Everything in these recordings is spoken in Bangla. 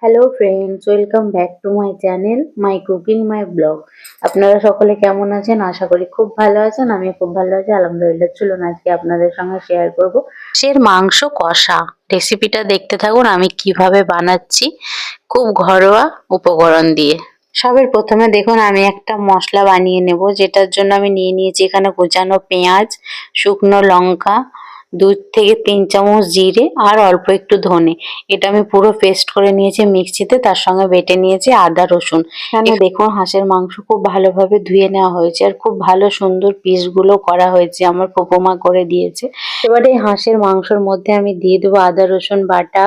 Hello friends, welcome back to my channel my cooking my blog. আপনারা সকলে কেমন আছেন? আশা করি খুব ভালো আছেন। আমি খুব ভালো আছি, আলহামদুলিল্লাহ। চলুন আজকে আপনাদের সঙ্গে শেয়ার করব হাঁসের মাংস কষা রেসিপিটা। দেখতে থাকুন আমি কিভাবে বানাচ্ছি, খুব ঘরোয়া উপকরণ দিয়ে। সবের প্রথমে দেখুন আমি একটা মশলা বানিয়ে নেব, যেটার জন্য আমি নিয়ে নিয়েছি এখানে কুচানো পেঁয়াজ, শুকনো লঙ্কা, 2 থেকে 3 চামচ জিরে আর অল্প একটু ধনে। এটা আমি পুরো পেস্ট করে নিয়েছি মিক্সিতে, তার সঙ্গে বেটে নিয়েছি আদা রসুন। এখানে দেখুন হাঁসের মাংস খুব ভালোভাবে ধুয়ে নেওয়া হয়েছে আর খুব ভালো সুন্দর পিসগুলো করা হয়েছে, আমার ফুফুমা করে দিয়েছে। এবারে হাঁসের মাংসের মধ্যে আমি দিয়ে দেবো আদা রসুন বাটা,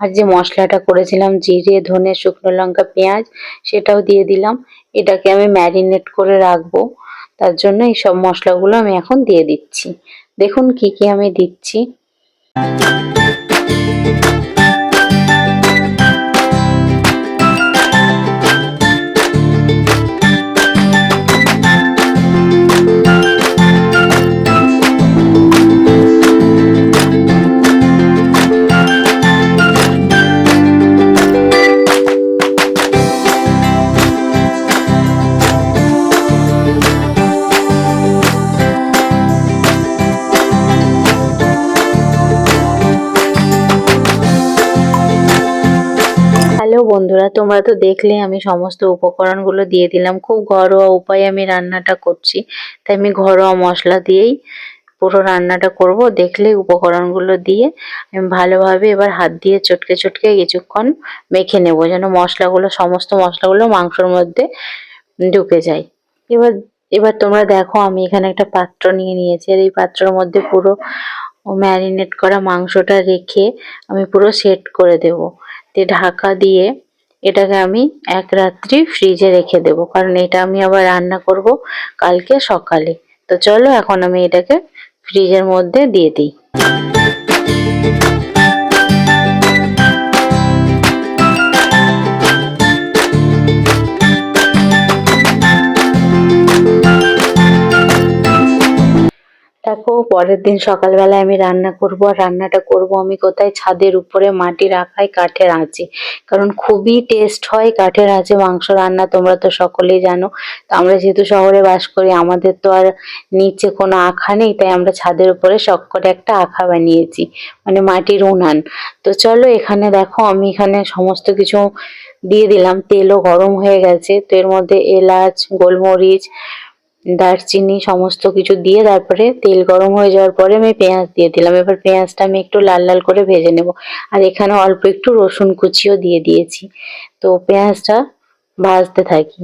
আর যে মশলাটা করেছিলাম জিরে ধনে শুকনো লঙ্কা পেঁয়াজ, সেটাও দিয়ে দিলাম। এটাকে আমি ম্যারিনেট করে রাখবো, তার জন্য এই সব মশলাগুলো আমি এখন দিয়ে দিচ্ছি। দেখুন কি কি আমি দিচ্ছি। হ্যালো বন্ধুরা, তোমরা তো দেখলে আমি সমস্ত উপকরণগুলো দিয়ে দিলাম। খুব ঘরোয়া উপায়ে আমি রান্নাটা করছি, তাই আমি ঘরোয়া মশলা দিয়েই পুরো রান্নাটা করব। দেখলে উপকরণগুলো দিয়ে আমি ভালোভাবে এবার হাত দিয়ে চটকে চটকে কিছুক্ষণ মেখে নেব, যেন সমস্ত মশলাগুলো মাংসের মধ্যে ঢুকে যায়। এবার এবার তোমরা দেখো আমি এখানে একটা পাত্র নিয়ে নিয়েছি, আর এই পাত্রের মধ্যে পুরো ম্যারিনেট করা মাংসটা রেখে আমি পুরো সেট করে দেব। ঢাকা দিয়ে এটাকে আমি এক রাত্রি ফ্রিজে রেখে দেব, কারণ এটা আমি আবার রান্না করব কালকে সকালে। তো চলো এখন আমি এটাকে ফ্রিজের মধ্যে দিয়ে দিই। দেখো পরের দিন সকালবেলায় আমি রান্না করব, আর রান্নাটা করব আমি কোথায়? ছাদের উপরে মাটির আঁখায় কাঠের আঁচে, কারণ খুবই টেস্ট হয় কাঠের আঁচে মাংস রান্না। তোমরা তো সকলেই জানো। তো আমরা যেহেতু শহরে বাস করি, আমাদের তো আর নিচে কোনো আঁখা নেই, তাই আমরা ছাদের উপরে শখ করে একটা আঁখা বানিয়েছি, মানে মাটির উনান। তো চলো এখানে দেখো আমি এখানে সমস্ত কিছু দিয়ে দিলাম। তেলও গরম হয়ে গেছে, তো এর মধ্যে এলাচ গোলমরিচ দারচিনি সমস্ত কিছু দিয়ে তারপরে তেল গরম হয়ে যাওয়ার পরে আমি পেঁয়াজ দিয়ে দিলাম। এবার পেঁয়াজটা আমি একটু লাল লাল করে ভেজে নেব, আর এখানে অল্প একটু রসুন কুচিও দিয়ে দিয়েছি। তো পেঁয়াজটা ভাজতে থাকি।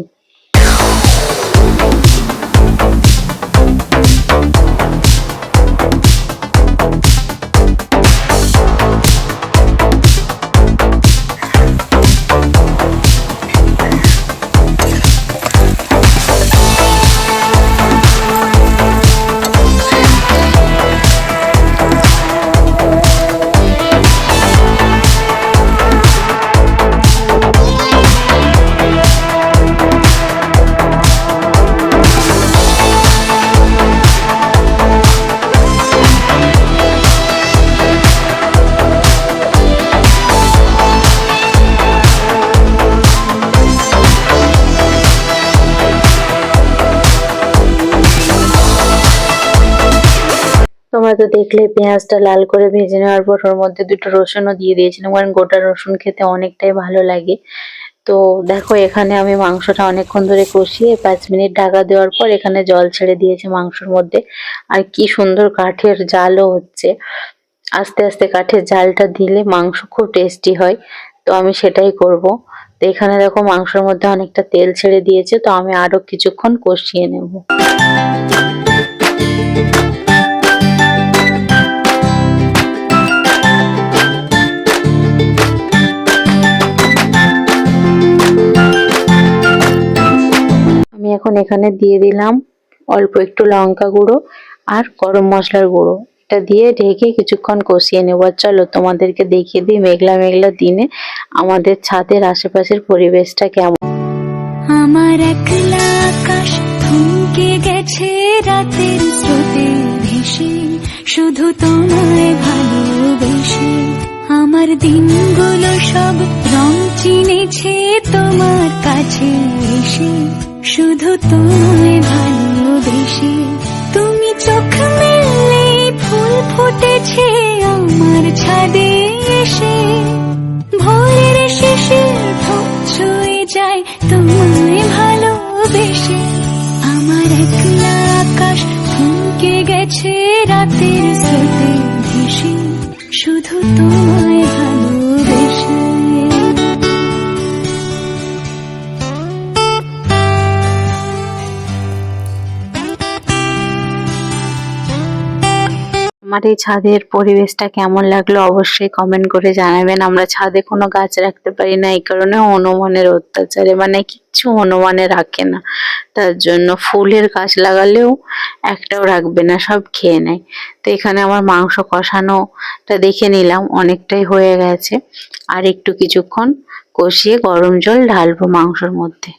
তোমরা তো দেখলে পেঁয়াজটা লাল করে ভেজে নেওয়ার পর ওর মধ্যে 2টো রসুনও দিয়ে দিয়েছিলাম, কারণ গোটা রসুন খেতে অনেকটাই ভালো লাগে। তো দেখো এখানে আমি মাংসটা অনেকক্ষণ ধরে কষিয়ে 5 মিনিট ঢাকা দেওয়ার পর এখানে জল ছেড়ে দিয়েছে মাংসের মধ্যে। আর কি সুন্দর কাঠের জালও হচ্ছে। আস্তে আস্তে কাঠের জালটা দিলে মাংস খুব টেস্টি হয়, তো আমি সেটাই করব। তো এখানে দেখো মাংসের মধ্যে অনেকটা তেল ছেড়ে দিয়েছে, তো আমি আরো কিছুক্ষণ কষিয়ে নেব। আমি এখন এখানে দিয়ে দিলাম অল্প একটু লঙ্কা গুঁড়ো আর গরম মশলার গুঁড়ো। এটা দিয়ে ঢেকে কিছুক্ষণ কষিয়ে নেব। চলো তোমাদেরকে দেখিয়ে দিই মেঘলা মেঘলা দিনে আমাদের ছাদের আশেপাশের পরিবেশটা কেমন। আমার একলা আকাশ থমকে গেছে রাতের স্রোতে ভেসে, শুধু তোমায় ভালোবেসে আমার দিনগুলো সব রং মিছে তোমার কাছে এসে, শুধু তোমায় ভালোবেসে। তুমি চোখ মেললে ফুল ফুটেছে আমার ছাদে এসে, ভোরের শিশির ঠোঁট ছুঁয়ে যায় তোমায় ভালোবেসে। আমার একলা আকাশ থমকে গেছে রাতের স্রোতে ভেসে, শুধু তোমায় ভালোবেসে। আমার এই ছাদের পরিবেশটা কেমন লাগলো অবশ্যই কমেন্ট করে জানাবেন। আমরা ছাদে কোনো গাছ রাখতে পারি না এই কারণে হনুমানের অত্যাচারে, মানে কিচ্ছু হনুমানে রাখে না, তার জন্য ফুলের গাছ লাগালেও একটাও রাখবে না, সব খেয়ে নেয়। তো এখানে আমার মাংস কষানোটা দেখে নিলাম অনেকটাই হয়ে গেছে, আর একটু কিছুক্ষণ কষিয়ে গরম জল ঢালবো মাংসর মধ্যে।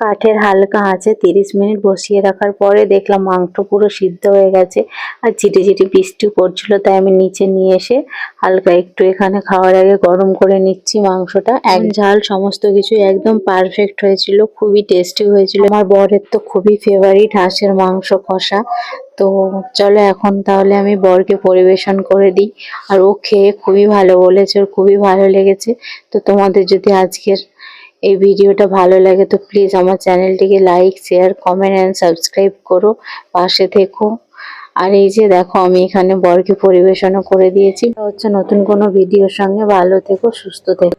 কাঠের হালকা আঁচে 30 মিনিট বসিয়ে রাখার পরে দেখলাম মাংস পুরো সিদ্ধ হয়ে গেছে, আর ঝিটি ঝিটি বৃষ্টি পড়ছিল, তাই আমি নিচে নিয়ে এসে হালকা একটু এখানে খাওয়ার আগে গরম করে নিচ্ছি মাংসটা। এক ঝাল সমস্ত কিছু একদম পারফেক্ট হয়েছিল, খুবই টেস্টি হয়েছিল। আমার বরের তো খুবই ফেভারিট হাঁসের মাংস কষা। তো চলো এখন তাহলে আমি বরকে পরিবেশন করে দিই, আর ও খেয়ে খুবই ভালো বলেছে, ওর খুবই ভালো লেগেছে। তো তোমাদের যদি আজকের এই ভিডিওটা ভালো লাগে তো প্লিজ আমার চ্যানেলটিকে like, share, comment and subscribe করো, পাশে থেকো। আর এই যে দেখো আমি এখানে বরকে পরিবেশনও করে দিয়েছি। হচ্ছে নতুন কোনো ভিডিওর সঙ্গে, ভালো থেকো, সুস্থ থেকো।